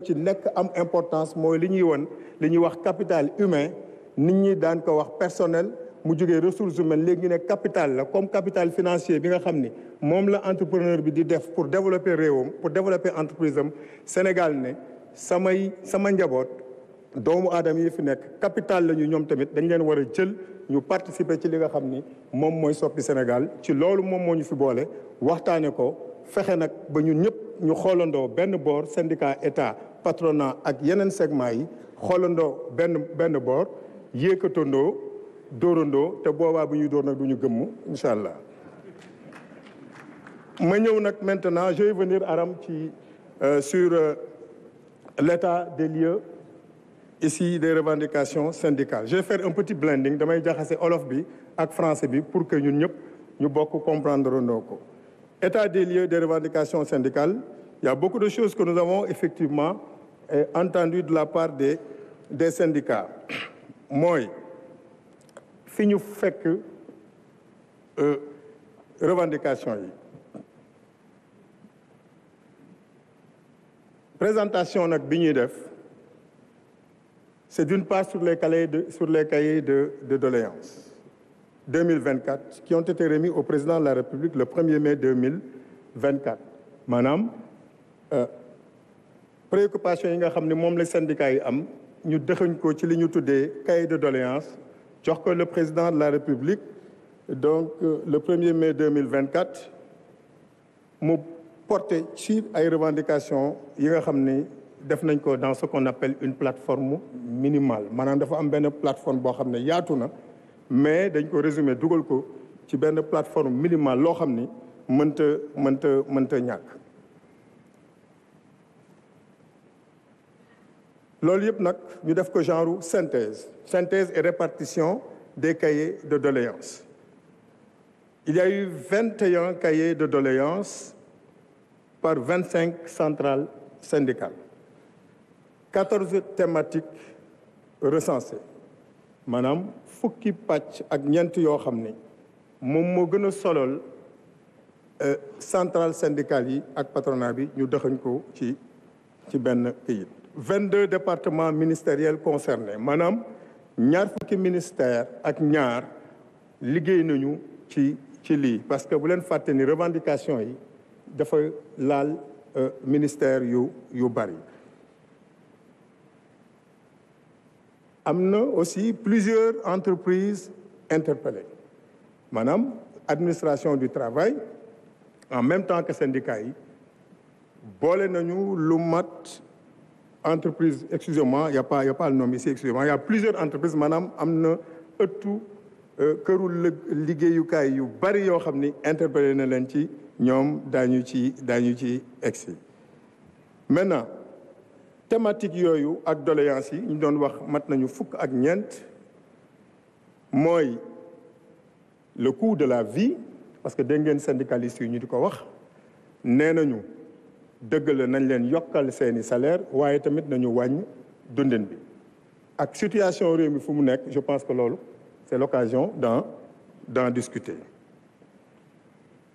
ci nekk am importance mooy li ñuy won li ñuy wax capital humain nit ñi daan ko wax personnel mu jógee ressources humaines léegi ñu ne capital la comme capital financier bi nga xam ni moom la entrepreneur bi di def pour développer réewam pour développer entreprise am Sénégal ne sama njaboot doomu aadama yi fi nekk capital la ñu ñoom tamit dañ leen war a jël ñu participer ci li nga xam ni moom mooy soppi Sénégal ci loolu moom moo ñu fi boole waxtaane ko fexe nag ba ñun ñëpp ñu xoolandoo benn boor syndicat état patronat ak yeneen segment yi xoolandoo benn boor yéekatandoo dóorandoo te boobaa bu ñuy dóor nag du ñu gëmm incha allah. ma ñëw nag maintenant je vais venir Aram ci sur l'état des lieux ici des revendications syndicales je vais faire un petit blending damay jaxase olof bi ak français bi pour que ñun ñëpp ñu bokk comprendre ndoo ko. État des lieux des revendications syndicales, il y a beaucoup de choses que nous avons effectivement entendues de la part des syndicats. Mooy fi ñu fekk revendication yi présentation nag bi ñuy def c'est d'une part sur les cahiers de doléances 2024 qui ont été remis au président de la République le 1er mai 2024 maanaam préoccupation yi nga xam ne moom la syndicat yi am ñu dëxañ ko ci li ñu tuddee cahier de doléances jox ko le président de la République donc le 1er mai 2024 mu porté ci ay revendications yi nga xam ni def nañ ko dans ce qu'on appelle une plateforme minimale maanaam dafa am benn plateforme boo xam ne yaatu na mais dañ ko résumé dugal ko ci benn plateforme minimale loo xam ni mënta ñàkk loolu yëpp nag ñu def ko genre synthèse et répartition des cahiers de doléances il y a eu 21 cahiers de doléances par 25 centrales syndicales 14 thématiques recensées maanaam fukki pàcc ak ñeent yoo xam ni moom moo gën a solol centrale syndicale yi ak patronat bi ñu dëxañ ko ci benn këyit 22 départements ministériels concernés maanaam ñaar fukki ministère ak ñaar liggéey nañu ci lii parce que bu leen fàtte ni revendication yi dafa laal ministère yu bari am na aussi plusieurs entreprises interpellées maanaam administration du travail en même temps que syndicats yi boole nañu lu mat entreprise excusez-moi y a pas le nom ici excusez-moi y a plusieurs entreprises maanaam am na ëttu këru liggéeyukaay yu bari yoo xam ni interpellé na leen ci ñoom daañu ci egsi maintenant thématique yooyu ak doléances yi ñu doon wax mat nañu fukk ak ñeent mooy le coût de la vie parce que dégg ngeen syndicalistes yi ñu di ko wax nee nañu dëgg la nañ leen yokkal seeni salaire waaye tamit nañu wàññ dundin bi ak situation réew mi fu mu nekk je pense que loolu c'est l'occasion d'en discuter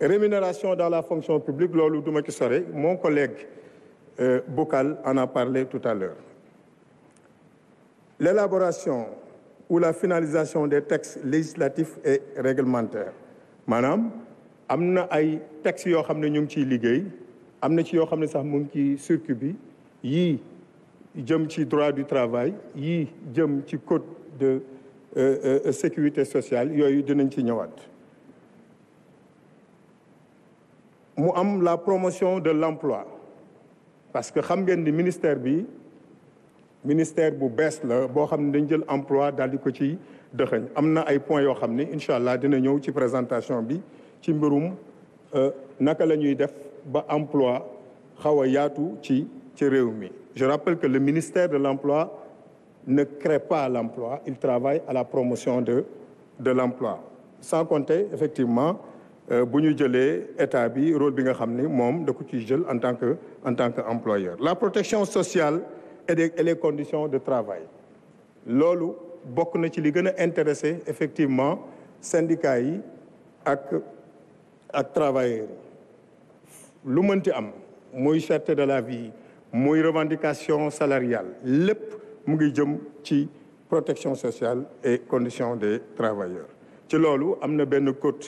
rémunération dans la fonction publique loolu duma ci sore mon collègue Bokal en a parlé tout à l'heure. L'élaboration ou la finalisation des textes législatifs et réglementaires maanaam am na ay textes yoo xam ne ñu ngi ciy liggéey am na ci yoo xam ne sax mu ngi ci circuit bi yii jëm ci droit du travail yii jëm ci code de sécurité sociale yooyu dinañ ci ñëwaat. mu am la promotion de l'emploi parce que xam ngeen ni ministère bu bees la boo xam ne dañ jël emploi daal di ko ci dëxëñ am na ay points yoo xam ne incha allah dina ñëw ci présentation bi ci mbirum naka la ñuy def ba emploi xaw a yaatu ci réew mi. Je rappelle que le ministère de l'emploi ne crée pas l'emploi il travaille à la promotion de l'emploi sans compter effectivement bu ñu jëlee état bi rôle bi nga xam ni moom da ko ciy jël en tant que employeur. La protection sociale et les conditions de travail loolu bokk na ci li gën a intéressé effectivement syndicats yi ak travailleurs yi lu mënti am muy cherté de la vie muy revendication salariale lépp mu ngi jëm ci protection sociale et conditions des travailleurs ci loolu am na benn code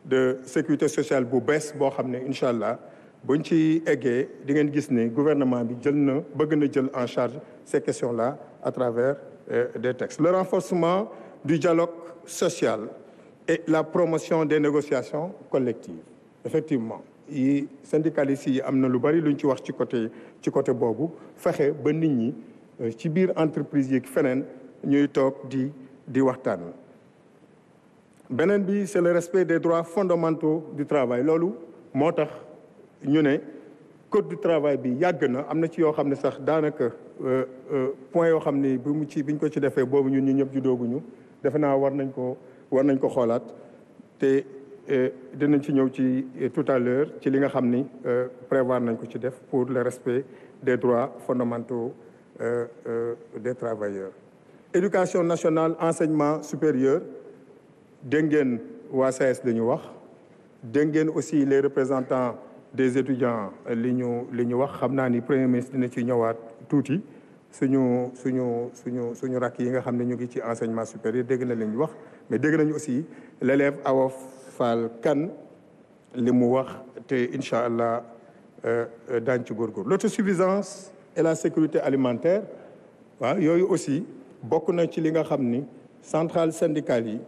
de sécurité sociale bu bees boo xam ne incha allah buñ ci eggee di ngeen gis ne gouvernement bi bëgg na jël en charge ces questions-là à travers des textes. Le renforcement du dialogue social et la promotion des négociations collectives. Effectivement yi syndicalistes yi am na lu bari luñ ci wax ci côté boobu fexe ba nit ñi ci biir entreprise yi feneen ñuy toog di waxtaan. beneen bi c'est le respect des droits fondamentaux du travail loolu moo tax ñu ne code du travail bi yàgg na am na ci yoo xam ne sax daanaka point yoo xam ne biñ ko ci defee boobu ñun ñu ñëpp juddooguñu defe naa war nañ ko xoolaat te dinañ ci ñëw ci tout à l'heure ci li nga xam ni prévoir nañ ko ci def pour le respect des droits fondamentaux des travailleurs. Éducation nationale, enseignement supérieur, dégg ngeen waa SAES dañu wax dégg ngeen aussi les représentants des étudiants li ñu wax xam naa ni premier ministre dina ci ñëwaat tuuti suñu rakk yi nga xam ne ñu ngi ci enseignement supérieur dégg na li ñu wax mais dégg nañu aussi l'élève Awa Fall Kane li mu wax te incha allah daañu ci góorgóorlu. L'autosuffisance et la sécurité alimentaire waaw yooyu aussi bokk na ci li nga xam ni centrales syndicales yi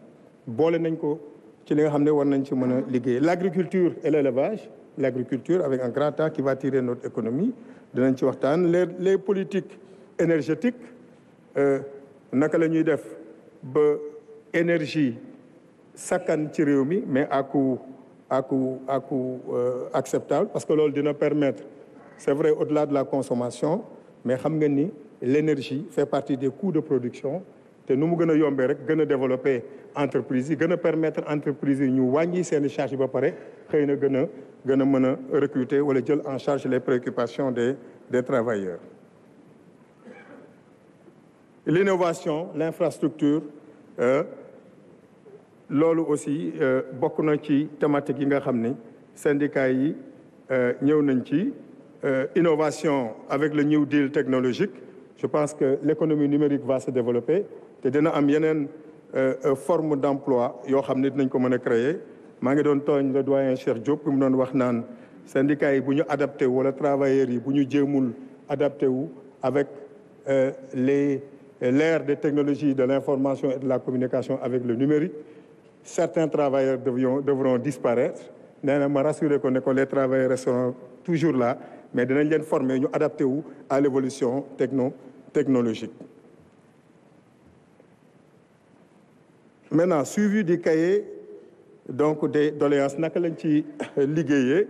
boole nañ ko ci li nga xam ne war nañ ci mën a liggéey. L'agriculture et l'élevage, l'agriculture avec un grand A qui va tirer notre économie dinañ ci waxtaan. Les politiques énergétiques naka la ñuy def ba énergie sakkan ci réew mi mais à coût acceptable parce que loolu dina permettre c'est vrai au-delà de la consommation mais xam nga ni l'énergie fait partie des coûts de production te nu mu gën a yombee rek gën a développer entreprise yi gën a permettre entreprise yi ñu wàññi seeni charge ba pare xëy na gën a mën a recruter wala jël en charge les préoccupations des travailleurs. L'innovation, l'infrastructure loolu aussi bokk na ci thématique yi nga xam ni syndicats yi ñëw nañ ci. Innovation avec le New Deal technologique. Je pense que l'économie numérique va se développer te dina am yeneen forme d'emploi yoo xam ne dinañ ko mën a créer. maa ngi doon tooñ le doyen Cheikh Diop mu doon wax naan syndicats yi bu ñu adapté wala travailleurs yi bu ñu jéemul adapté wu avec l'ère des technologies de l'information et de la communication avec le numérique certains travailleurs devront disparaître. nee na ma rassuré ko ne ko les travailleurs resteront toujours là mais dinañ leen former ñu adapté wu à l'évolution technologique. Maintenant suivi du cahier donc des doléances naka lañ ci liggéeyee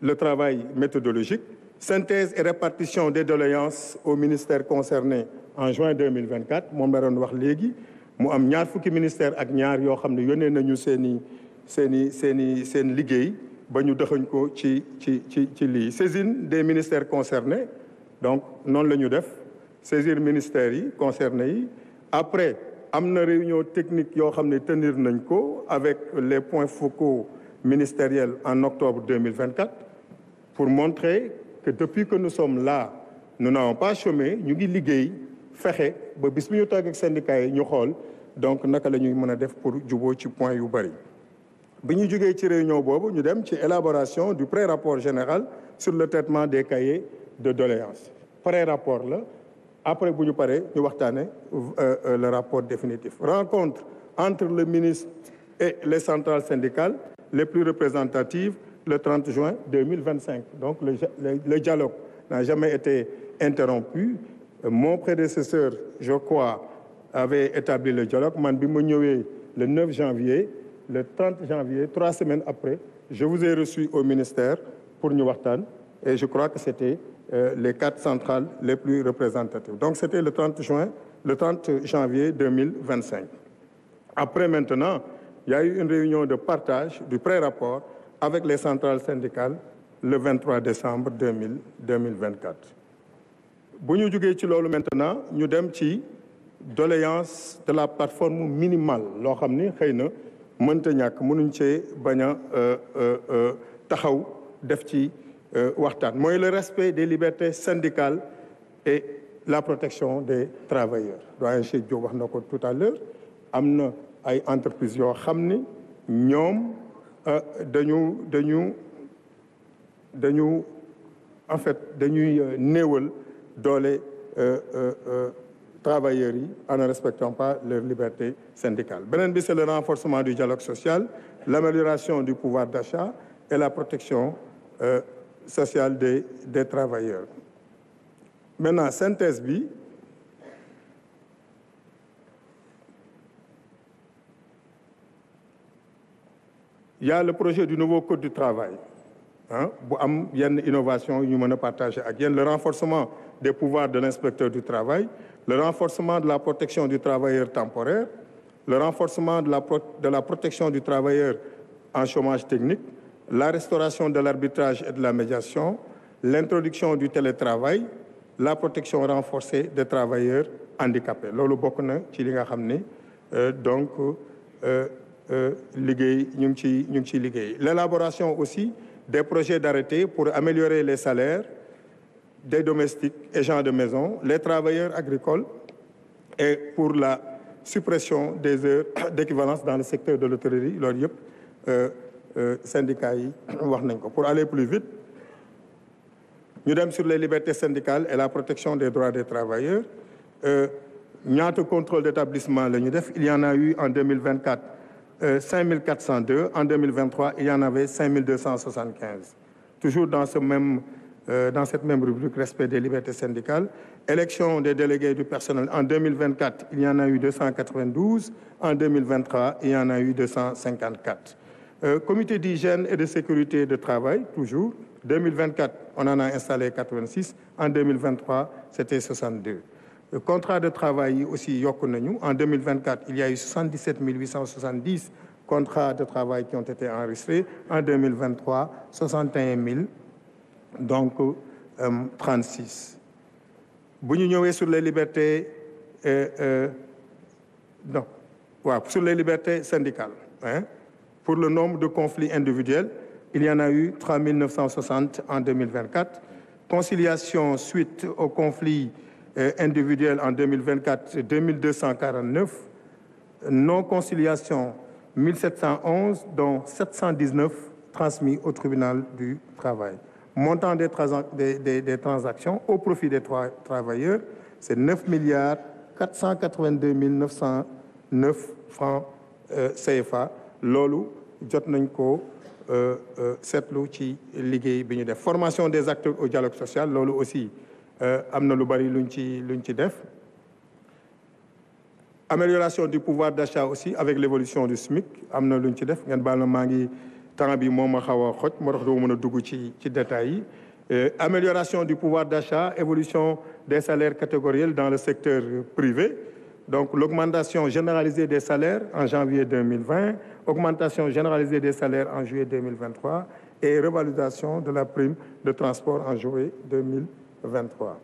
le travail méthodologique, synthèse et répartition des doléances au ministère concerné en juin 2024 moom la doon wax léegi mu am ñaar fukki ministère ak ñaar yoo xam ne yónnee nañu seen liggéey ba ñu dëxañ ko ci lii. Saisine des ministères concernés donc noonu la ñu def saisir ministères yi concernés yi après am na réunion technique yoo xam ne tenir nañ ko avec les points focaux ministériels en octobre 2024 pour montrer que depuis que nous sommes là nous n'avons pas chômé ñu ngi liggéey fexe ba bis bu ñu toog ak syndicats yi ñu xool donc naka la ñuy mën a def pour juboo ci point yu bari. bi ñu jógee ci réunion boobu ñu dem ci élaboration du pré-rapport général sur le traitement des cahiers de doléances. Pré-rapport la après bu ñu paree ñu waxtaane le rapport définitif. Rencontre entre le ministre et les centrales syndicales les plus représentatives le 30 juin 2025. Donc le dialogue n'a jamais été interrompu. Mon prédécesseur, je crois, avait établi le dialogue. Man bi ma ñëwee le 9 janvier, le 30 janvier, 3 semaines après, je vous ai reçu au ministère pour ñu waxtaan et je crois que c'était les 4 centrales les plus représentatives. Donc c'était le 30 janvier 2025. Après maintenant, il y a eu une réunion de partage du pré-rapport avec les centrales syndicales le 23 décembre 2024. bu ñu jógee ci loolu maintenant ñu dem ci doléance de la plateforme minimale loo xam ni xëy na mënta ñàkk mënuñ cee bañ a taxaw def ci waxtaan mooy le respect des libertés syndicales et la protection des travailleurs. doyen Cheikh Diop wax na ko tout à l'heure am na ay entreprises yoo xam ni ñoom dañuy néewal doole travailleurs yi en ne respectant pas leurs libertés syndicales. beneen bi c'est le renforcement du dialogue social, l'amélioration du pouvoir d'achat et la protection sociale des travailleurs. Maintenant synthèse bi il y a le projet du nouveau code du travail bu am yenn innovation yu ñu mën a partager ak yéen, le renforcement des pouvoirs de l'inspecteur du travail, le renforcement de la protection du travailleur temporaire, le renforcement de la protection du travailleur en chômage technique, la restauration de l'arbitrage et de la médiation, l'introduction du télétravail, la protection renforcée des travailleurs handicapés. loolu bokk na ci li nga xam ne donc liggéey ñu ngi ciy liggéey. L'élaboration aussi des projets d'arrêté pour améliorer les salaires des domestiques et gens de maison, les travailleurs agricoles et pour la suppression des heures d'équivalence dans le secteur de l'hôtellerie. loolu yëpp syndicats yi wax nañ ko. Pour aller plus vite ñu dem sur les libertés syndicales et la protection des droits des travailleurs. ñaata contrôle d'établissement la ñu def? Il y en a eu en 2024 5402, en 2023 il y en avait 5275. Toujours dans cette même rubrique respect des libertés syndicales. Élection des délégués du personnel en 2024 il y en a eu 292, en 2023 il y en a eu 254. Comité d'hygiène et de sécurité de travail, toujours 2024 on en a installé 86, en 2023 c'était 62. Contrat de travail yi aussi yokku nañu. En 2024 il y a eu 77 870 contrats de travail qui ont été enregistrés. En 2023 61 000, donc 36. bu ñu ñëwee sur les libertés sur les libertés syndicales pour le nombre de conflits individuels il y en a eu 3 960 en 2024. Conciliation suite aux conflits individuels en 2024 2249. Non-conciliation 1711, dont 719 transmis au tribunal du travail. Montant des transactions au profit des travailleurs, c'est 9 482 909 francs CFA. loolu jot nañ ko seetlu ci liggéey bi ñu def. Formation des acteurs au dialogue social, loolu aussi am na lu bari luñ ci def. Amélioration du pouvoir d'achat aussi avec l'évolution du SMIC, am na luñ ci def. ngeen baal na maa ngi temps bi moo ma xaw a xoj moo tax doo mën a dugg ci détails yi. Amélioration du pouvoir d'achat, évolution des salaires catégoriels dans le secteur privé. Donc l'augmentation généralisée des salaires en janvier 2020, augmentation généralisée des salaires en juillet 2023 et revalorisation de la prime de transport en juillet 2023.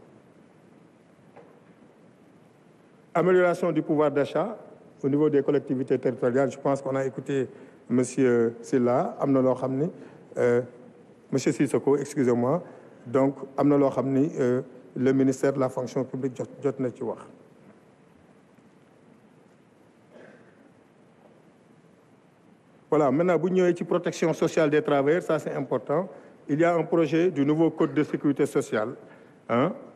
Amélioration du pouvoir d'achat au niveau des collectivités territoriales. Je pense qu'on a écouté Monsieur Sylla. am na loo xam ni Monsieur Sissoko, excusez-moi. Donc am na loo xam ni le ministère de la fonction publique jot na ci wax. Voilà, maintenant bu ñëwee ci protection sociale des travailleurs, ça c'est important. Il y a un projet du nouveau code de sécurité sociale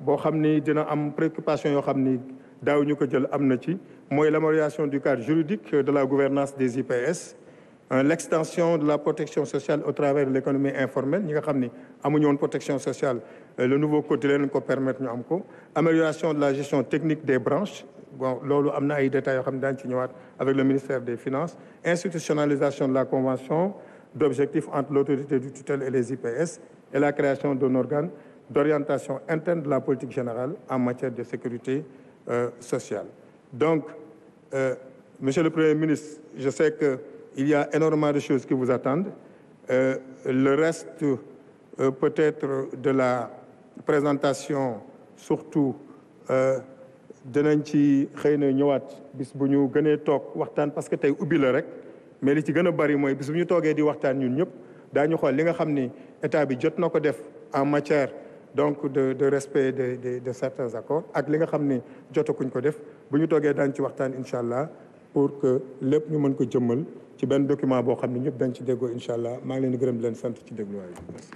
boo xam ni dina am préoccupation yoo xam ni daaw ñu ko jël am na ci. mooy l'amélioration du cadre juridique de la gouvernance des IPS, l'extension de la protection sociale au travers de l'économie informelle. ñi nga xam ni amuñu woon protection sociale, le nouveau code di leen ko permettre ñu am ko. Amélioration de la gestion technique des branches. Bon, loolu am na ay détails yoo xam ne daañu ci ñëwaat avec le ministère des Finances. Institutionnalisation de la convention d'objectifs entre l'autorité du tutelle et les IPS et la création d'un organe d'orientation interne de la politique générale en matière de sécurité sociale. Donc, Monsieur le Premier ministre, je sais qu'il y a énormément de choses qui vous attendent. Le reste peut-être de la présentation, surtout dinañ ci xëy na ñëwaat bis bu ñu gënee toog waxtaan, parce que tey ubbi la rek, mais li ci gën a bari mooy bis bu ñu toogee di waxtaan ñun ñëpp daañu xool li nga xam ni état bi jot na ko def en matière donc de respect de certains accords ak li nga xam ni jotakuñ ko def bu ñu toogee daañu ci waxtaan incha allah pour que lépp ñu mën ko jëmmal ci benn document boo xam ne ñëpp dañ ci déggoo incha allah maa ngi leen di gërëm di leen sant ci dégluwaay bi merci.